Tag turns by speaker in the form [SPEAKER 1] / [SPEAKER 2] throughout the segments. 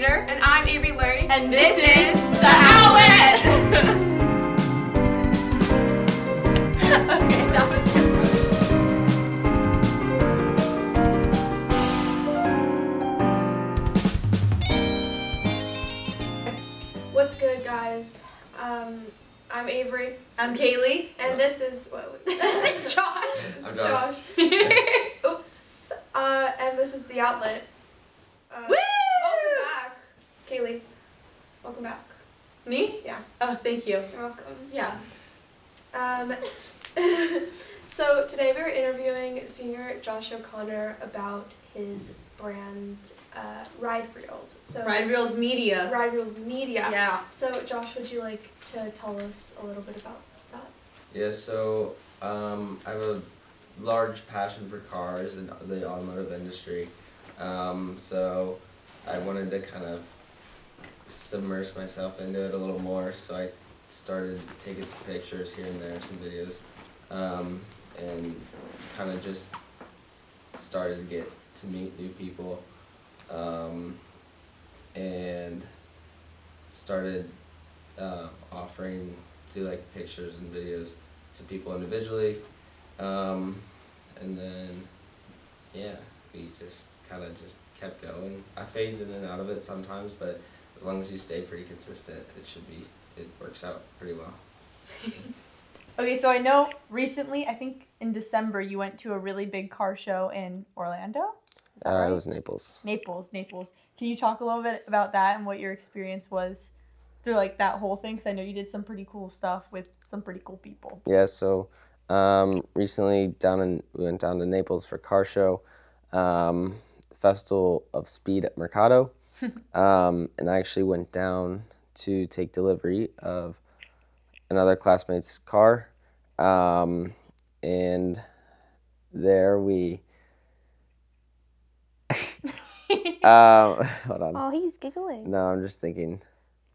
[SPEAKER 1] Streeter.
[SPEAKER 2] And I'm Avery Lurie.
[SPEAKER 1] And this is The Outlet! Okay, that was good.
[SPEAKER 2] What's good, guys? I'm Avery.
[SPEAKER 1] I'm Kaylee.
[SPEAKER 2] And this is this is Josh. This is Josh. Oops. And this is The Outlet.
[SPEAKER 1] Woo!
[SPEAKER 2] Welcome back, Kaylee. Welcome back.
[SPEAKER 1] Me?
[SPEAKER 2] Yeah.
[SPEAKER 1] Oh, thank you.
[SPEAKER 2] You're welcome.
[SPEAKER 1] Yeah.
[SPEAKER 2] So today we're interviewing Senior Josh O'Connor about his brand Ride Reels. So
[SPEAKER 1] Ride Reels Media.
[SPEAKER 2] Ride Reels Media.
[SPEAKER 1] Yeah.
[SPEAKER 2] So Josh, would you like to tell us a little bit about that?
[SPEAKER 3] Yeah, so I have a large passion for cars and the automotive industry. So I wanted to kind of submerge myself into it a little more, so I started taking some pictures here and there, some videos, and kind of just started to get to meet new people, and started offering to do like pictures and videos to people individually, and then yeah, we just kind of just kept going. I phased in and out of it sometimes, but as long as you stay pretty consistent, it works out pretty well.
[SPEAKER 4] Okay, so I know recently, I think in December, you went to a really big car show in Orlando? Is that right?
[SPEAKER 3] It was Naples.
[SPEAKER 4] Naples. Can you talk a little bit about that and what your experience was through like that whole thing? Because I know you did some pretty cool stuff with some pretty cool people.
[SPEAKER 3] Yeah, so recently we went down to Naples for car show, Festival of Speed at Mercado, and I actually went down to take delivery of another classmate's car, and there we hold on.
[SPEAKER 5] Oh, he's giggling.
[SPEAKER 3] No, I'm just thinking.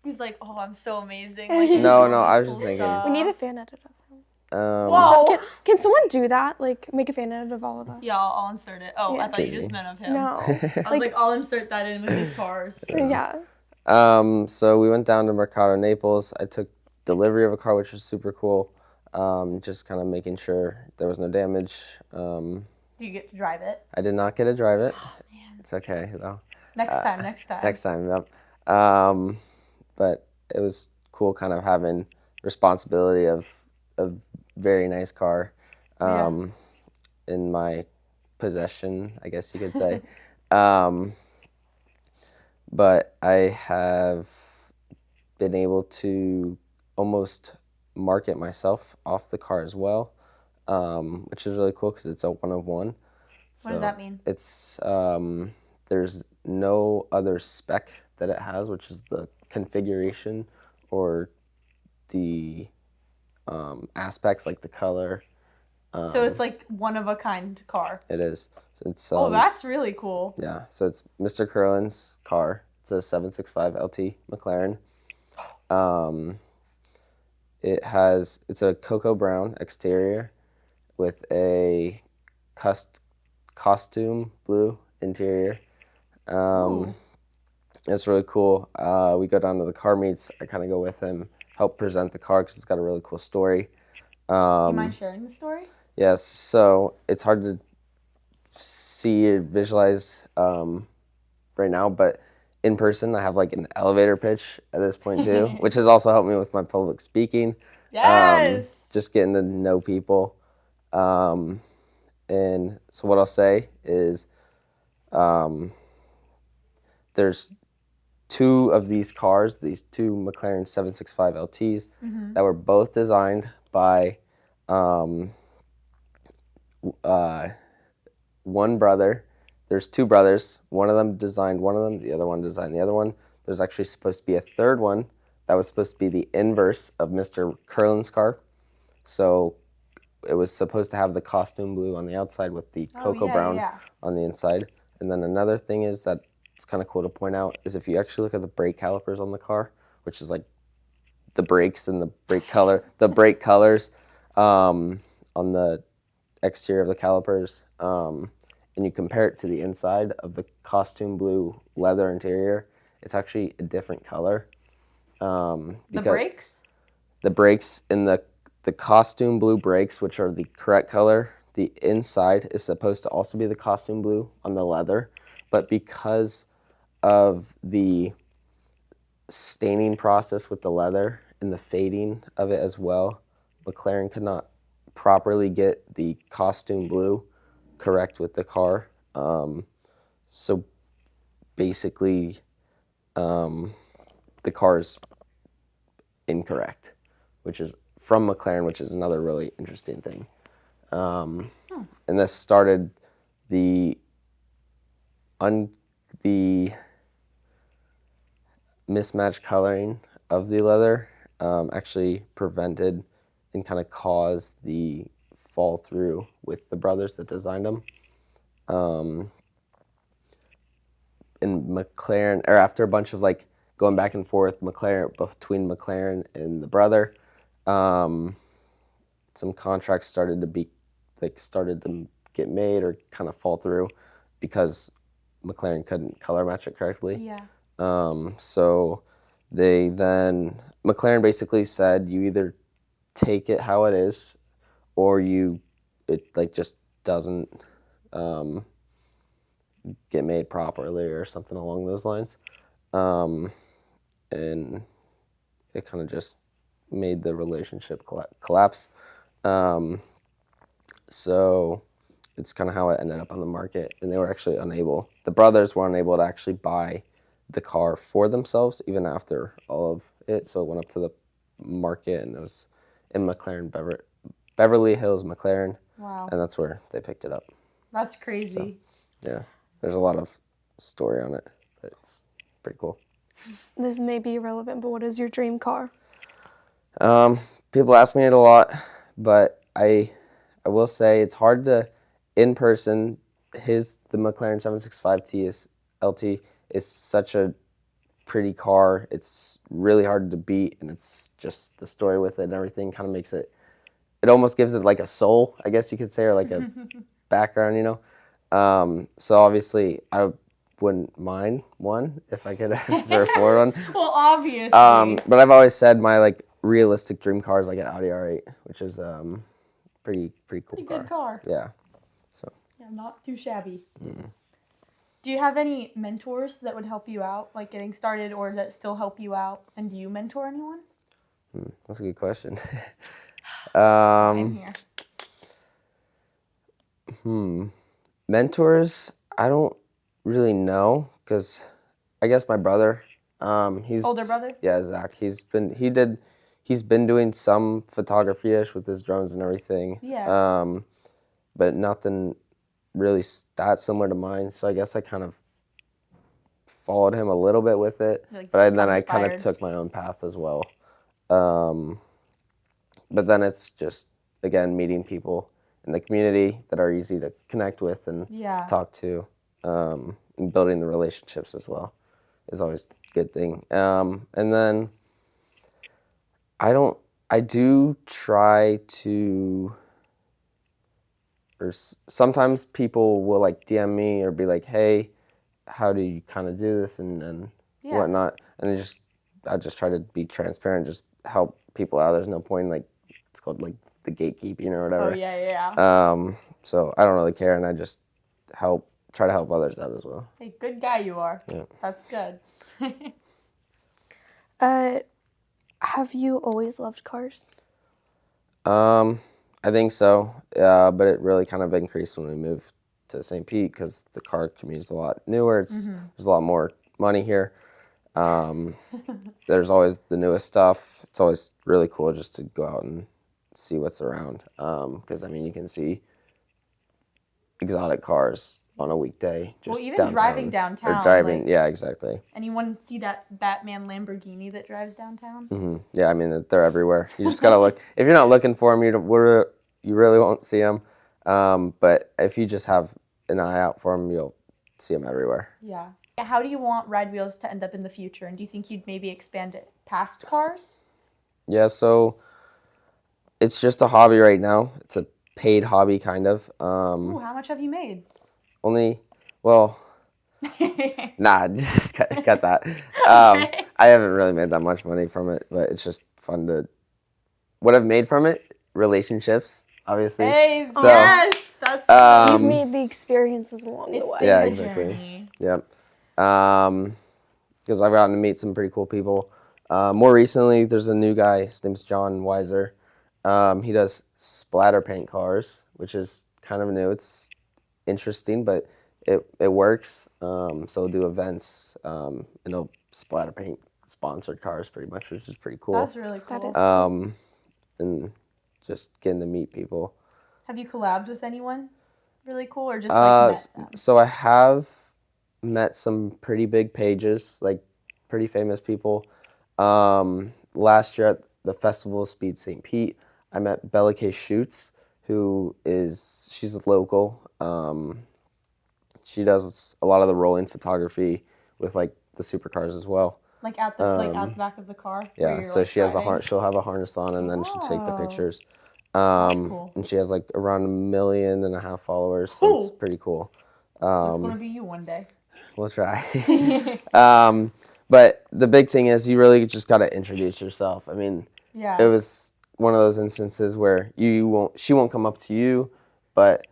[SPEAKER 4] He's like, oh, I'm so amazing.
[SPEAKER 3] No, I was just thinking.
[SPEAKER 5] We need a fan edit of him.
[SPEAKER 4] Whoa!
[SPEAKER 5] So, can someone do that? Like, make a fan edit of all of us?
[SPEAKER 4] Yeah, I'll insert it. Oh,
[SPEAKER 5] Yeah.
[SPEAKER 4] I thought you just meant of him.
[SPEAKER 5] No.
[SPEAKER 4] I was like, I'll insert that in with his cars.
[SPEAKER 5] Yeah.
[SPEAKER 3] So we went down to Mercado Naples. I took delivery of a car, which was super cool. Just kind of making sure there was no damage.
[SPEAKER 4] Do you get to drive it?
[SPEAKER 3] I did not get to drive it.
[SPEAKER 4] Oh, man.
[SPEAKER 3] It's okay though.
[SPEAKER 4] Next time.
[SPEAKER 3] Next time, yep. But it was cool kind of having responsibility of a very nice car in my possession, I guess you could say. But I have been able to almost market myself off the car as well, which is really cool because it's a one of one.
[SPEAKER 4] What does that mean?
[SPEAKER 3] It's there's no other spec that it has, which is the configuration or the aspects like the color.
[SPEAKER 4] So it's like one of a kind car.
[SPEAKER 3] It is. So it's
[SPEAKER 4] Oh, that's really cool.
[SPEAKER 3] yeah. So it's Mr. Curlin's car. It's a 765 LT McLaren. It's a cocoa brown exterior with a costume blue interior. It's really cool. We go down to the car meets. I kind of go with him, help present the car because it's got a really cool story.
[SPEAKER 4] Do you mind sharing the story?
[SPEAKER 3] Yes. So it's hard to see or visualize right now, but in person, I have like an elevator pitch at this point too, which has also helped me with my public speaking.
[SPEAKER 4] Yes.
[SPEAKER 3] Just getting to know people. And so what I'll say is there's two of these cars, these two McLaren 765 LTs that were both designed by one brother. There's two brothers. One of them designed one of them. The other one designed the other one. There's actually supposed to be a third one that was supposed to be the inverse of Mr. Curlin's car. So it was supposed to have the costume blue on the outside with the cocoa brown on the inside. And then another thing is that it's kind of cool to point out is if you actually look at the brake calipers on the car, which is like the brakes and the brake colors on the exterior of the calipers, and you compare it to the inside of the costume blue leather interior, it's actually a different color.
[SPEAKER 4] The
[SPEAKER 3] because
[SPEAKER 4] brakes?
[SPEAKER 3] the brakes in the costume blue brakes, which are the correct color, the inside is supposed to also be the costume blue on the leather, but because of the staining process with the leather and the fading of it as well, McLaren could not properly get the costume blue correct with the car. So basically, the car is incorrect, which is from McLaren, which is another really interesting thing. And this started the mismatched coloring of the leather actually prevented and kind of caused the fall through with the brothers that designed them. And McLaren, or after a bunch of like going back and forth, between McLaren and the brother, some contracts started to get made or kind of fall through because McLaren couldn't color match it correctly.
[SPEAKER 4] Yeah.
[SPEAKER 3] So McLaren basically said, you either take it how it is, or it like just doesn't get made properly or something along those lines. And it kind of just made the relationship collapse. So it's kind of how it ended up on the market. And they were actually the brothers were unable to actually buy the car for themselves even after all of it. So it went up to the market, and it was in McLaren, Beverly Hills McLaren.
[SPEAKER 4] Wow.
[SPEAKER 3] And that's where they picked it up.
[SPEAKER 4] That's crazy.
[SPEAKER 3] Yeah, there's a lot of story on it, but it's pretty cool.
[SPEAKER 5] This may be irrelevant, but what is your dream car?
[SPEAKER 3] People ask me it a lot, but I will say it's hard to, in person, the McLaren 765T LT is such a pretty car. It's really hard to beat, and it's just the story with it and everything kind of makes it almost gives it like a soul, I guess you could say, or like a background, you know? So obviously I wouldn't mind one if I could ever afford one.
[SPEAKER 4] Well, obviously.
[SPEAKER 3] But I've always said my like realistic dream car is like an Audi R8, which is pretty cool
[SPEAKER 4] Pretty
[SPEAKER 3] car.
[SPEAKER 4] good car.
[SPEAKER 3] Yeah. So.
[SPEAKER 4] Yeah, not too shabby. Do you have any mentors that would help you out, like getting started, or that still help you out? And do you mentor anyone?
[SPEAKER 3] That's a good question.
[SPEAKER 4] I'm here.
[SPEAKER 3] Mentors, I don't really know, because I guess my brother, he's
[SPEAKER 4] Older brother?
[SPEAKER 3] Yeah, Zach. He's been doing some photography-ish with his drones and everything.
[SPEAKER 4] Yeah.
[SPEAKER 3] But nothing really that similar to mine. So I guess I kind of followed him a little bit with it,
[SPEAKER 4] Like,
[SPEAKER 3] but then I
[SPEAKER 4] inspired.
[SPEAKER 3] kind of took my own path as well. But then it's just, again, meeting people in the community that are easy to connect with and
[SPEAKER 4] Yeah.
[SPEAKER 3] talk to, and building the relationships as well is always a good thing. And then I do try to, or sometimes people will like DM me or be like, hey, how do you kind of do this and
[SPEAKER 4] Yeah.
[SPEAKER 3] whatnot. And I just try to be transparent, just help people out. There's no point, like, it's called like the gatekeeping or whatever.
[SPEAKER 4] Oh, yeah.
[SPEAKER 3] So I don't really care, and I just try to help others out as well.
[SPEAKER 4] Hey, good guy you are.
[SPEAKER 3] Yeah.
[SPEAKER 4] That's good.
[SPEAKER 5] Have you always loved cars?
[SPEAKER 3] I think so, but it really kind of increased when we moved to St. Pete because the car community is a lot newer. There's a lot more money here. There's always the newest stuff. It's always really cool just to go out and see what's around. Because I mean, you can see exotic cars on a weekday. Just
[SPEAKER 4] even
[SPEAKER 3] downtown,
[SPEAKER 4] driving downtown,
[SPEAKER 3] or driving,
[SPEAKER 4] like-
[SPEAKER 3] yeah, exactly.
[SPEAKER 4] Anyone see that Batman Lamborghini that drives downtown?
[SPEAKER 3] Yeah, I mean, they're everywhere. You just gotta look. If you're not looking for them, you really won't see them. But if you just have an eye out for them, you'll see them everywhere.
[SPEAKER 4] Yeah. How do you want Ride Wheels to end up in the future? And do you think you'd maybe expand it past cars?
[SPEAKER 3] Yeah, so it's just a hobby right now. It's a paid hobby, kind of.
[SPEAKER 4] Ooh, how much have you made?
[SPEAKER 3] Only, well, Nah, just cut that.
[SPEAKER 4] Okay.
[SPEAKER 3] I haven't really made that much money from it, but it's just fun to. What I've made from it, relationships, obviously.
[SPEAKER 4] Hey,
[SPEAKER 3] So,
[SPEAKER 4] yes, that's
[SPEAKER 5] You've
[SPEAKER 3] Um,
[SPEAKER 5] made the experiences along the
[SPEAKER 4] it's
[SPEAKER 5] way.
[SPEAKER 3] Yeah,
[SPEAKER 4] the
[SPEAKER 3] exactly.
[SPEAKER 4] journey.
[SPEAKER 3] Yep. Because I've gotten to meet some pretty cool people. More recently, there's a new guy. His name's John Weiser. He does splatter paint cars, which is kind of new. It's interesting, but it works. So he'll do events, and he'll splatter paint sponsored cars pretty much, which is pretty cool.
[SPEAKER 4] That's really
[SPEAKER 5] That
[SPEAKER 4] cool.
[SPEAKER 5] is-
[SPEAKER 3] And just getting to meet people.
[SPEAKER 4] Have you collabed with anyone really cool, or just
[SPEAKER 3] S-
[SPEAKER 4] met them?
[SPEAKER 3] So I have met some pretty big pages, like pretty famous people. Last year at the Festival of Speed St. Pete, I met Bella K. Schutz, she's a local. She does a lot of the rolling photography with like the supercars as well.
[SPEAKER 4] Like at the back of the car. where
[SPEAKER 3] Yeah,
[SPEAKER 4] you're,
[SPEAKER 3] so
[SPEAKER 4] like,
[SPEAKER 3] she has
[SPEAKER 4] riding?
[SPEAKER 3] she'll have a harness on, and then she'll take the
[SPEAKER 4] Oh.
[SPEAKER 3] pictures.
[SPEAKER 4] cool.
[SPEAKER 3] And she has like around 1.5 million followers, so it's
[SPEAKER 4] Cool.
[SPEAKER 3] pretty cool.
[SPEAKER 4] That's gonna be you one day.
[SPEAKER 3] We'll try. But the big thing is you really just got to introduce yourself. I mean,
[SPEAKER 4] Yeah.
[SPEAKER 3] it was one of those instances where she won't come up to you, but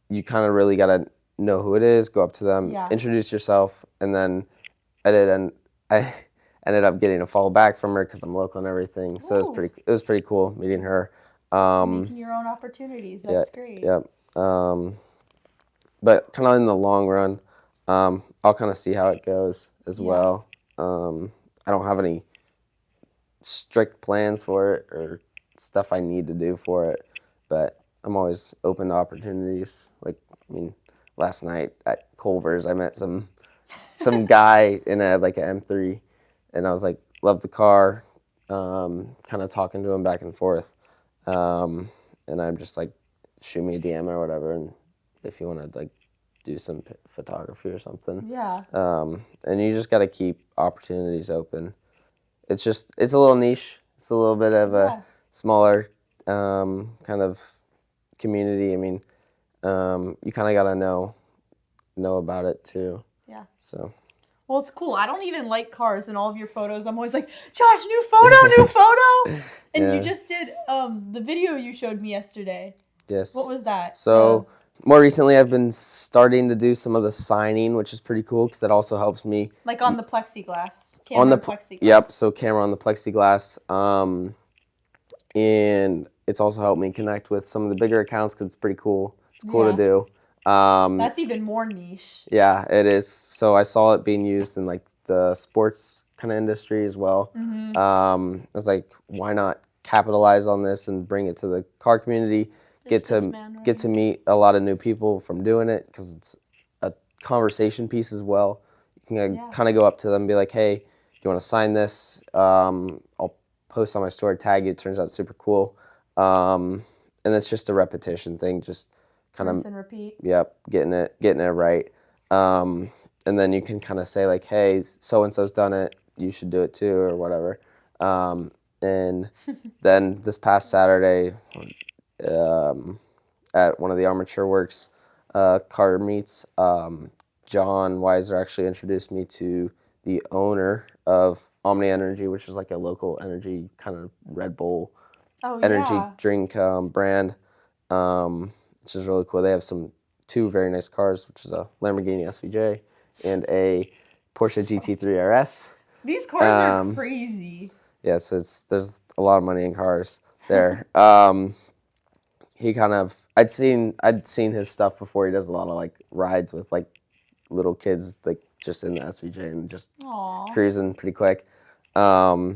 [SPEAKER 3] you kind of really got to know who it is, go up to them,
[SPEAKER 4] Yeah.
[SPEAKER 3] introduce yourself, and then I ended up getting a follow back from her because I'm local and everything. So
[SPEAKER 4] Ooh.
[SPEAKER 3] it was pretty cool meeting her.
[SPEAKER 4] Making your own opportunities. That's great.
[SPEAKER 3] Yep. But kind of in the long run, I'll kind of see how it goes as
[SPEAKER 4] Yeah.
[SPEAKER 3] well. I don't have any strict plans for it or stuff I need to do for it, but I'm always open to opportunities. Like, I mean, last night at Culver's, I met some guy in an M3, and I was like, love the car, kind of talking to him back and forth. And I'm just like, shoot me a DM or whatever, and if you want to like do some photography or something.
[SPEAKER 4] Yeah.
[SPEAKER 3] And you just got to keep opportunities open. It's a little niche. It's a little bit of
[SPEAKER 4] Yeah.
[SPEAKER 3] a smaller kind of community. I mean, you kind of got to know about it too.
[SPEAKER 4] Yeah.
[SPEAKER 3] So.
[SPEAKER 4] Well, it's cool. I don't even like cars in all of your photos. I'm always like, Josh, new photo. And
[SPEAKER 3] Yeah.
[SPEAKER 4] you just did the video you showed me yesterday.
[SPEAKER 3] Yes.
[SPEAKER 4] What was that?
[SPEAKER 3] So more recently, I've been starting to do some of the signing, which is pretty cool because that also helps me.
[SPEAKER 4] Like on the plexiglass.
[SPEAKER 3] On the
[SPEAKER 4] plexiglass.
[SPEAKER 3] Yep. So camera on the plexiglass, and it's also helped me connect with some of the bigger accounts because it's pretty cool. It's cool
[SPEAKER 4] Yeah.
[SPEAKER 3] to do.
[SPEAKER 4] That's even more niche.
[SPEAKER 3] Yeah, it is. So I saw it being used in like the sports kind of industry as well.
[SPEAKER 4] Mm-hmm.
[SPEAKER 3] I was like, why not capitalize on this and bring it to the car community? Get to meet a lot of new people from doing it because it's a conversation piece as well. You can kind of go up to them and be like, hey, do you want to sign this? I'll post on my story, tag you. It turns out super cool. And it's just a repetition thing, just kind
[SPEAKER 4] Rinse
[SPEAKER 3] of,
[SPEAKER 4] and repeat.
[SPEAKER 3] yep, getting it right. And then you can kind of say like, hey, so-and-so's done it. You should do it too or whatever. And then this past Saturday, at one of the Armature Works car meets, John Weiser actually introduced me to the owner of Omni Energy, which is like a local energy kind of Red Bull energy drink brand, which is really cool. They have two very nice cars, which is a Lamborghini SVJ and a Porsche GT3 RS.
[SPEAKER 4] These cars are crazy.
[SPEAKER 3] Yeah, so there's a lot of money in cars there. He kind of I'd seen his stuff before. He does a lot of like rides with like little kids like just in the SVJ and just
[SPEAKER 4] Aww.
[SPEAKER 3] cruising pretty quick. So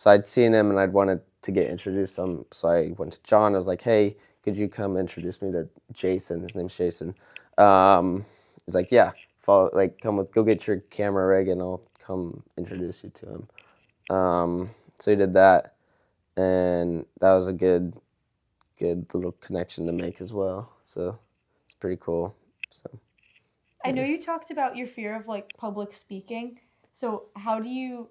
[SPEAKER 3] I'd seen him and I'd wanted to get introduced to him. So I went to John. I was like, hey, could you come introduce me to Jason? His name's Jason. He's like, yeah, go get your camera rig and I'll come introduce you to him. So he did that, and that was a good little connection to make as well. So it's pretty cool. So
[SPEAKER 4] I know you talked about your fear of like public speaking. So how do you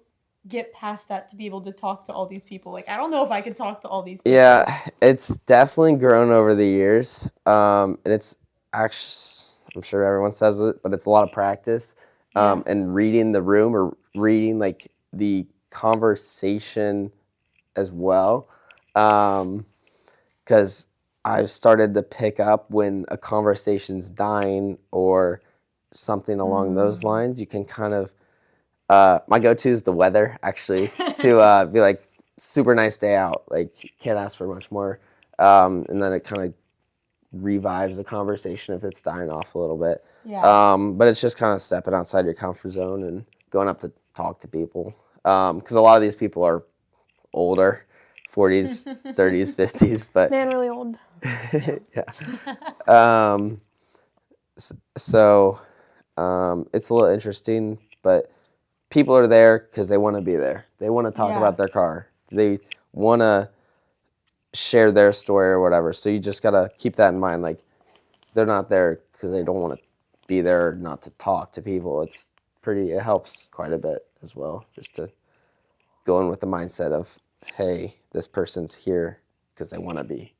[SPEAKER 4] get past that to be able to talk to all these people? Like, I don't know if I could talk to all these people.
[SPEAKER 3] Yeah, it's definitely grown over the years. And it's actually, I'm sure everyone says it, but it's a lot of practice. And reading the room or reading like the conversation as well. Because I've started to pick up when a conversation's dying or something along those lines. You can kind of, my go-to is the weather, actually, to be like, super nice day out. Like, you can't ask for much more. And then it kind of revives the conversation if it's dying off a little bit.
[SPEAKER 4] Yeah.
[SPEAKER 3] But it's just kind of stepping outside your comfort zone and going up to talk to people. Because a lot of these people are older, 40s, 30s, 50s, but
[SPEAKER 5] Man, really old.
[SPEAKER 3] yeah. So it's a little interesting, but people are there because they want to be there. They want to talk
[SPEAKER 4] Yeah.
[SPEAKER 3] about their car. They want to share their story or whatever. So you just got to keep that in mind. Like, they're not there because they don't want to be there not to talk to people. It helps quite a bit as well, just to go in with the mindset of, hey, this person's here because they want to be.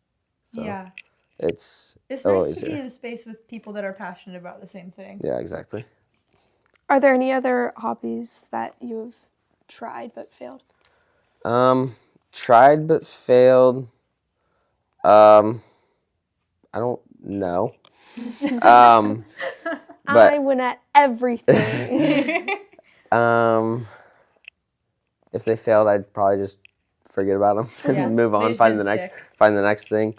[SPEAKER 3] So
[SPEAKER 4] Yeah.
[SPEAKER 3] it's
[SPEAKER 4] It's
[SPEAKER 3] a little
[SPEAKER 4] nice to be
[SPEAKER 3] easier.
[SPEAKER 4] in a space with people that are passionate about the same thing.
[SPEAKER 3] Yeah, exactly.
[SPEAKER 5] Are there any other hobbies that you've tried but failed?
[SPEAKER 3] Tried but failed. I don't know. But
[SPEAKER 5] I win at everything.
[SPEAKER 3] if they failed, I'd probably just forget about them
[SPEAKER 4] Yeah,
[SPEAKER 3] and move
[SPEAKER 4] they
[SPEAKER 3] on.
[SPEAKER 4] just
[SPEAKER 3] Find the
[SPEAKER 4] didn't
[SPEAKER 3] next.
[SPEAKER 4] stick.
[SPEAKER 3] Find the next thing.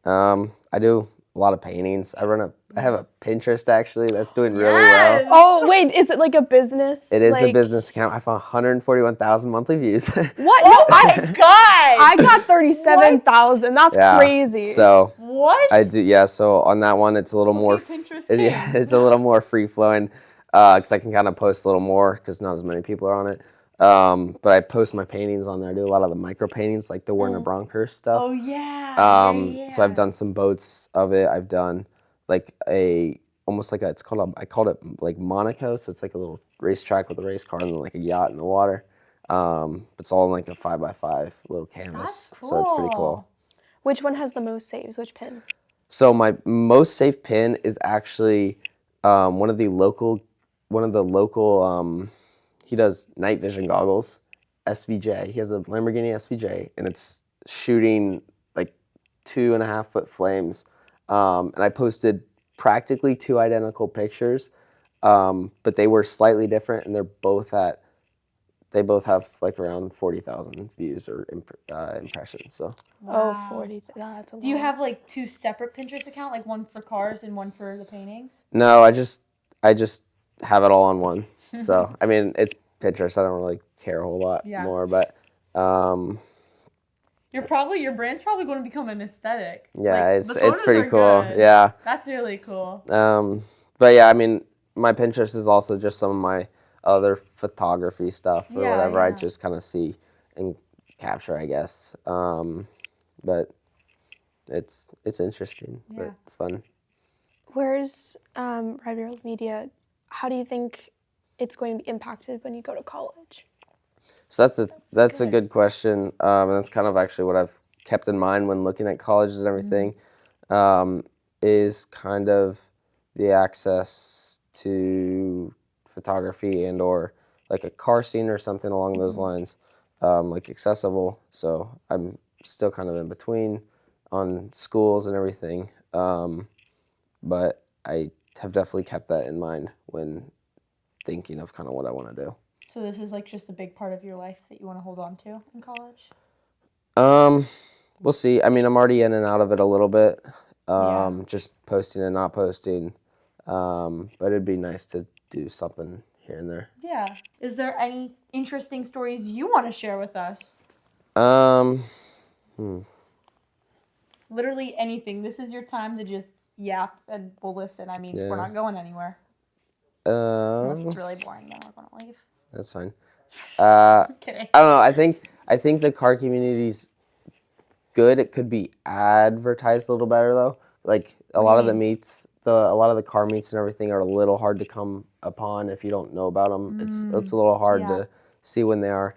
[SPEAKER 3] I do a lot of paintings. I have a Pinterest actually that's doing really well.
[SPEAKER 4] Yes!
[SPEAKER 5] Oh, wait, is it like a business?
[SPEAKER 3] It is a
[SPEAKER 5] Like-
[SPEAKER 3] business account. I found 141,000 monthly views.
[SPEAKER 5] What?
[SPEAKER 4] Oh my god!
[SPEAKER 5] I got 37,000. That's
[SPEAKER 3] Yeah.
[SPEAKER 5] crazy.
[SPEAKER 3] So
[SPEAKER 4] What?
[SPEAKER 3] I do, yeah. So on that one, it's a little more.
[SPEAKER 4] Pinterest
[SPEAKER 3] Yeah,
[SPEAKER 4] king.
[SPEAKER 3] it's a little more free flowing, because I can kind of post a little more because not as many people are on it. But I post my paintings on there. I do a lot of the micro paintings, like the Werner Bronkhorst stuff.
[SPEAKER 4] Oh yeah.
[SPEAKER 3] So I've done some boats of it. I've done like almost like I called it like Monaco. So it's like a little racetrack with a race car and then like a yacht in the water. But it's all in like a 5x5 little canvas.
[SPEAKER 4] That's
[SPEAKER 3] So it's pretty
[SPEAKER 4] cool.
[SPEAKER 3] cool.
[SPEAKER 5] Which one has the most saves? Which pin?
[SPEAKER 3] So my most safe pin is actually one of the local. He does night vision goggles, SVJ. He has a Lamborghini SVJ, and it's shooting like 2.5 foot flames. And I posted practically 2 identical pictures, but they were slightly different, and they both have like around 40,000 views or impressions. So
[SPEAKER 5] Oh,
[SPEAKER 4] Wow.
[SPEAKER 5] 40. That's a lot.
[SPEAKER 4] Do you have like 2 separate Pinterest accounts, like one for cars and one for the paintings?
[SPEAKER 3] no, I just have it all on one. So I mean, it's Pinterest. I don't really care a whole lot
[SPEAKER 4] Yeah.
[SPEAKER 3] more, but
[SPEAKER 4] Your brand's probably going to become an aesthetic.
[SPEAKER 3] yeah,
[SPEAKER 4] Like,
[SPEAKER 3] it's
[SPEAKER 4] the photos
[SPEAKER 3] pretty
[SPEAKER 4] are
[SPEAKER 3] cool.
[SPEAKER 4] good.
[SPEAKER 3] Yeah.
[SPEAKER 4] That's really cool.
[SPEAKER 3] But yeah, I mean, my Pinterest is also just some of my other photography stuff or
[SPEAKER 4] Yeah,
[SPEAKER 3] whatever I
[SPEAKER 4] yeah.
[SPEAKER 3] just kind of see and capture, I guess. But it's interesting.
[SPEAKER 4] Yeah.
[SPEAKER 3] But it's fun.
[SPEAKER 5] Where's Red World Media? How do you think it's going to be impacted when you go to college?
[SPEAKER 3] So that's a good question, and that's kind of actually what I've kept in mind when looking at colleges and everything, is kind of the access to photography and or like a car scene or something along those lines, like accessible. So I'm still kind of in between on schools and everything, but I have definitely kept that in mind when thinking of kind of what I want to do.
[SPEAKER 4] So this is like just a big part of your life that you want to hold on to in college?
[SPEAKER 3] We'll see. I mean, I'm already in and out of it a little bit,
[SPEAKER 4] Yeah.
[SPEAKER 3] just posting and not posting. But it'd be nice to do something here and there.
[SPEAKER 4] Yeah. Is there any interesting stories you want to share with us? Literally anything. This is your time to just yap and we'll listen. I mean,
[SPEAKER 3] Yeah.
[SPEAKER 4] we're not going anywhere. Unless it's
[SPEAKER 3] Um,
[SPEAKER 4] really boring, then we're going to leave.
[SPEAKER 3] that's fine.
[SPEAKER 4] Kidding.
[SPEAKER 3] I don't know. I think the car community's good. It could be advertised a little better though. Like a lot of the meets, a lot of the car meets and everything are a little hard to come upon if you don't know about them. It's a little hard
[SPEAKER 4] yeah.
[SPEAKER 3] to see when they are.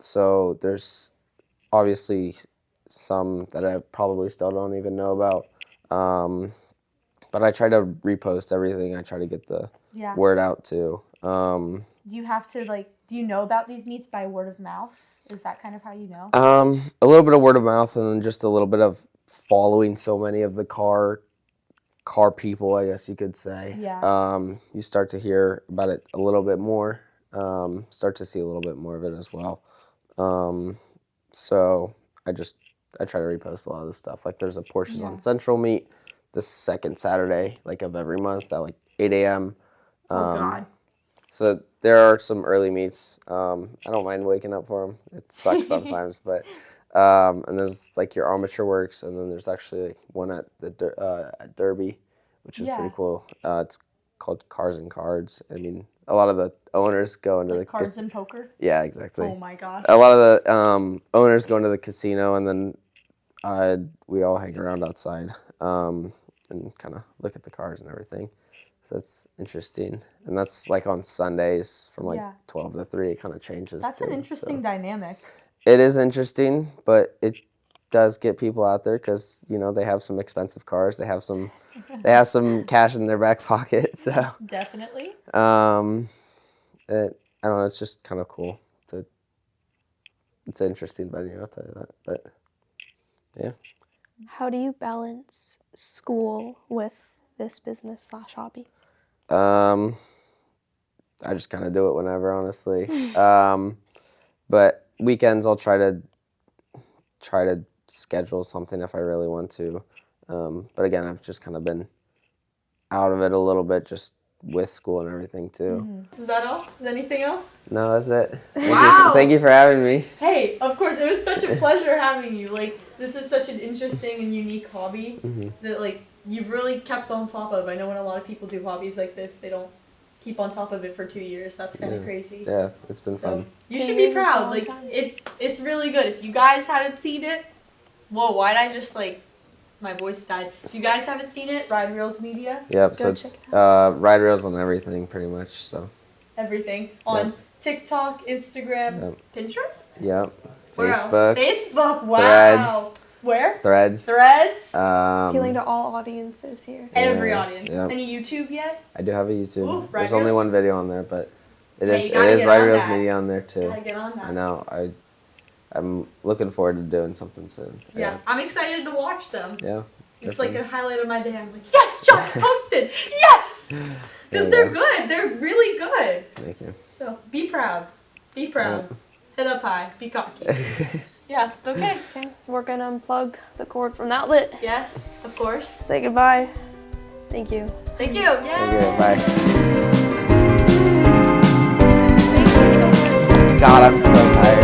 [SPEAKER 3] So there's obviously some that I probably still don't even know about. but I try to repost everything. I try to get the
[SPEAKER 4] Yeah.
[SPEAKER 3] word out too.
[SPEAKER 4] Do you have to do you know about these meets by word of mouth? Is that kind of how you know?
[SPEAKER 3] A little bit of word of mouth, and then just a little bit of following so many of the car people, I guess you could say.
[SPEAKER 4] Yeah.
[SPEAKER 3] You start to hear about it a little bit more. Start to see a little bit more of it as well. So I try to repost a lot of this stuff. Like there's a Porsches on Central meet the second Saturday of every month at 8 a.m.
[SPEAKER 4] Oh God.
[SPEAKER 3] So there are some early meets. I don't mind waking up for them. It sucks sometimes, but and there's your Armature Works, and then there's actually one at the at Derby, which is pretty cool. It's called Cars and Cards. I mean, a lot of the owners go into the
[SPEAKER 4] Cards and poker.
[SPEAKER 3] Yeah, exactly.
[SPEAKER 4] Oh my God.
[SPEAKER 3] A lot of the owners go into the casino, and then we all hang around outside and kind of look at the cars and everything. So that's interesting. And that's on Sundays from 12 to 3. It kind of changes.
[SPEAKER 4] That's an interesting dynamic.
[SPEAKER 3] It is interesting, but it does get people out there because, they have some expensive cars. They have some cash in their back pocket. So
[SPEAKER 4] Definitely.
[SPEAKER 3] I don't know. It's just kind of cool. It's an interesting venue, I'll tell you that. But yeah.
[SPEAKER 5] How do you balance school with this business/hobby?
[SPEAKER 3] I just kind of do it whenever, honestly. But weekends I'll try to schedule something if I really want to. But again, I've just kind of been out of it a little bit just with school and everything too.
[SPEAKER 1] Is that all? Is anything else?
[SPEAKER 3] No, that's it.
[SPEAKER 1] Wow.
[SPEAKER 3] Thank you for having me.
[SPEAKER 1] Hey, of course, it was such a pleasure having you. This is such an interesting and unique hobby that you've really kept on top of. I know when a lot of people do hobbies like this, they don't keep on top of it for 2 years. That's kind of crazy.
[SPEAKER 3] Yeah, it's been fun.
[SPEAKER 1] You
[SPEAKER 5] 2
[SPEAKER 1] should be
[SPEAKER 5] years is a
[SPEAKER 1] proud.
[SPEAKER 5] long time.
[SPEAKER 1] It's really good. If you guys haven't seen it, whoa, why'd I just my voice died. If you guys haven't seen it, Ride Reels Media.
[SPEAKER 3] Yep, so
[SPEAKER 5] Go
[SPEAKER 3] it's
[SPEAKER 5] check it
[SPEAKER 3] Ride Rails on everything pretty much. So
[SPEAKER 1] Everything on TikTok, Instagram, Pinterest.
[SPEAKER 3] Yep.
[SPEAKER 1] Where
[SPEAKER 3] Facebook.
[SPEAKER 1] else? Facebook. Wow.
[SPEAKER 3] Threads.
[SPEAKER 1] Where?
[SPEAKER 3] Threads.
[SPEAKER 1] Threads.
[SPEAKER 5] Appealing to all audiences here.
[SPEAKER 1] Every
[SPEAKER 3] yeah,
[SPEAKER 1] audience.
[SPEAKER 3] yep.
[SPEAKER 1] Any YouTube yet?
[SPEAKER 3] I do have a YouTube.
[SPEAKER 1] Ooh, Ride
[SPEAKER 3] There's only
[SPEAKER 1] Rails?
[SPEAKER 3] one video on there, but it
[SPEAKER 1] Yeah,
[SPEAKER 3] is
[SPEAKER 1] you gotta get
[SPEAKER 3] Ride
[SPEAKER 1] on
[SPEAKER 3] Rails
[SPEAKER 1] that.
[SPEAKER 3] Media on there too.
[SPEAKER 1] Gotta get on that.
[SPEAKER 3] I know. I'm looking forward to doing something soon.
[SPEAKER 1] Yeah, I'm excited to watch them.
[SPEAKER 3] Yeah.
[SPEAKER 1] It's like a highlight of my day. I'm like, yes, John posted. Yes,
[SPEAKER 3] There
[SPEAKER 1] because
[SPEAKER 3] you
[SPEAKER 1] they're
[SPEAKER 3] go.
[SPEAKER 1] good. They're really good.
[SPEAKER 3] Thank you.
[SPEAKER 1] So be proud. Be proud. Head up high. Be cocky. Yeah. Okay.
[SPEAKER 5] Okay, we're gonna unplug the cord from the outlet.
[SPEAKER 1] Yes, of course.
[SPEAKER 5] Say goodbye. Thank you.
[SPEAKER 1] Thank you. Yay.
[SPEAKER 3] Thank you. Bye. God, I'm so tired.